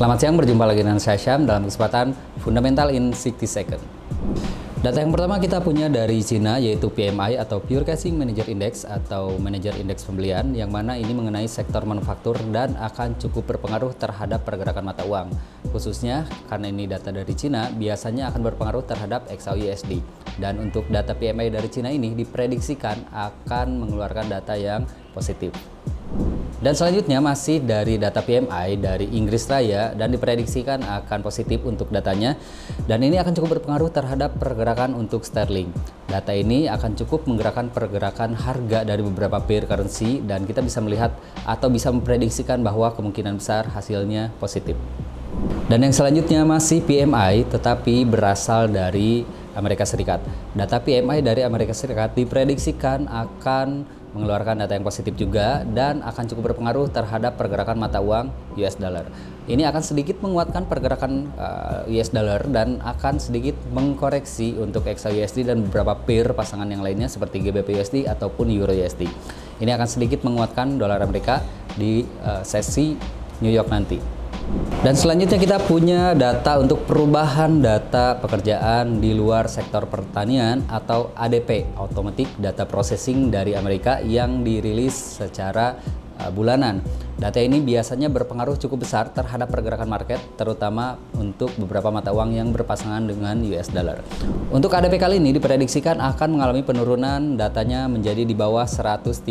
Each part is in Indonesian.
Selamat siang, berjumpa lagi dengan saya Syam dalam kesempatan Fundamental in 60 Second. Data yang pertama kita punya dari Cina, yaitu PMI atau Purchasing Manager Index atau Manajer Indeks Pembelian, yang mana ini mengenai sektor manufaktur dan akan cukup berpengaruh terhadap pergerakan mata uang. Khususnya karena ini data dari Cina, biasanya akan berpengaruh terhadap XAUUSD. Dan untuk data PMI dari Cina ini diprediksikan akan mengeluarkan data yang positif. Dan selanjutnya masih dari data PMI dari Inggris Raya dan diprediksikan akan positif untuk datanya, dan ini akan cukup berpengaruh terhadap pergerakan untuk sterling. Data ini akan cukup menggerakkan pergerakan harga dari beberapa pair currency, dan kita bisa melihat atau bisa memprediksikan bahwa kemungkinan besar hasilnya positif. Dan yang selanjutnya masih PMI tetapi berasal dari Amerika Serikat. Data PMI dari Amerika Serikat diprediksikan akan mengeluarkan data yang positif juga dan akan cukup berpengaruh terhadap pergerakan mata uang US dollar. Ini akan sedikit menguatkan pergerakan US dollar dan akan sedikit mengkoreksi untuk XAUUSD dan beberapa pair pasangan yang lainnya seperti GBP USD ataupun Euro USD. Ini akan sedikit menguatkan dolar Amerika di sesi New York nanti. Dan selanjutnya kita punya data untuk perubahan data pekerjaan di luar sektor pertanian atau ADP, Automatic Data Processing dari Amerika, yang dirilis secara bulanan. Data ini biasanya berpengaruh cukup besar terhadap pergerakan market, terutama untuk beberapa mata uang yang berpasangan dengan US dollar. Untuk ADP kali ini diprediksikan akan mengalami penurunan datanya menjadi di bawah 130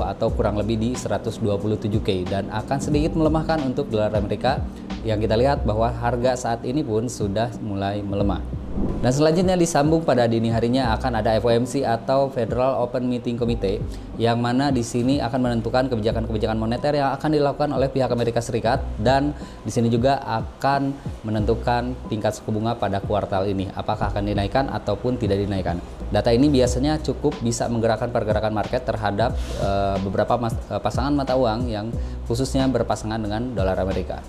atau kurang lebih di 127K, dan akan sedikit melemahkan untuk dolar Amerika, yang kita lihat bahwa harga saat ini pun sudah mulai melemah. Dan selanjutnya disambung pada dini harinya akan ada FOMC atau Federal Open Meeting Committee, yang mana di sini akan menentukan kebijakan-kebijakan moneter yang akan dilakukan oleh pihak Amerika Serikat, dan di sini juga akan menentukan tingkat suku bunga pada kuartal ini, apakah akan dinaikkan ataupun tidak dinaikkan. Data ini biasanya cukup bisa menggerakkan pergerakan market terhadap beberapa pasangan mata uang yang khususnya berpasangan dengan dolar Amerika.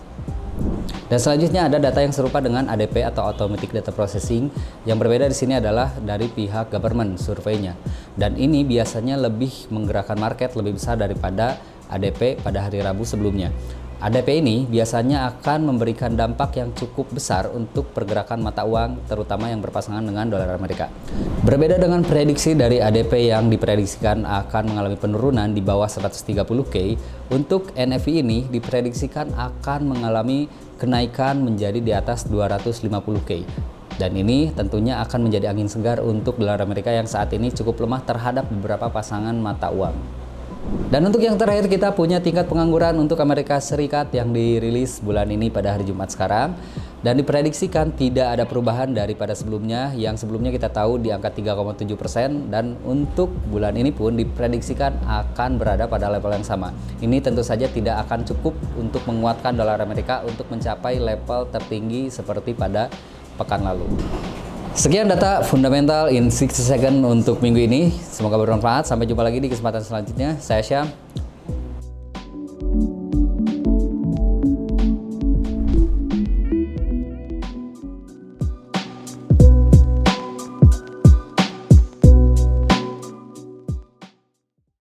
Dan selanjutnya ada data yang serupa dengan ADP atau Automatic Data Processing. Yang berbeda di sini adalah dari pihak government surveinya. Dan ini biasanya lebih menggerakkan market lebih besar daripada ADP pada hari Rabu sebelumnya. ADP ini biasanya akan memberikan dampak yang cukup besar untuk pergerakan mata uang, terutama yang berpasangan dengan dolar Amerika. Berbeda dengan prediksi dari ADP yang diprediksikan akan mengalami penurunan di bawah 130K, untuk NFI ini diprediksikan akan mengalami kenaikan menjadi di atas 250K. Dan ini tentunya akan menjadi angin segar untuk dolar Amerika yang saat ini cukup lemah terhadap beberapa pasangan mata uang. Dan untuk yang terakhir kita punya tingkat pengangguran untuk Amerika Serikat yang dirilis bulan ini pada hari Jumat sekarang, dan diprediksikan tidak ada perubahan daripada sebelumnya, yang sebelumnya kita tahu di angka 3,7%, dan untuk bulan ini pun diprediksikan akan berada pada level yang sama. Ini tentu saja tidak akan cukup untuk menguatkan dolar Amerika untuk mencapai level tertinggi seperti pada pekan lalu. Sekian data fundamental in 60 second untuk minggu ini. Semoga bermanfaat. Sampai jumpa lagi di kesempatan selanjutnya. Saya Syam.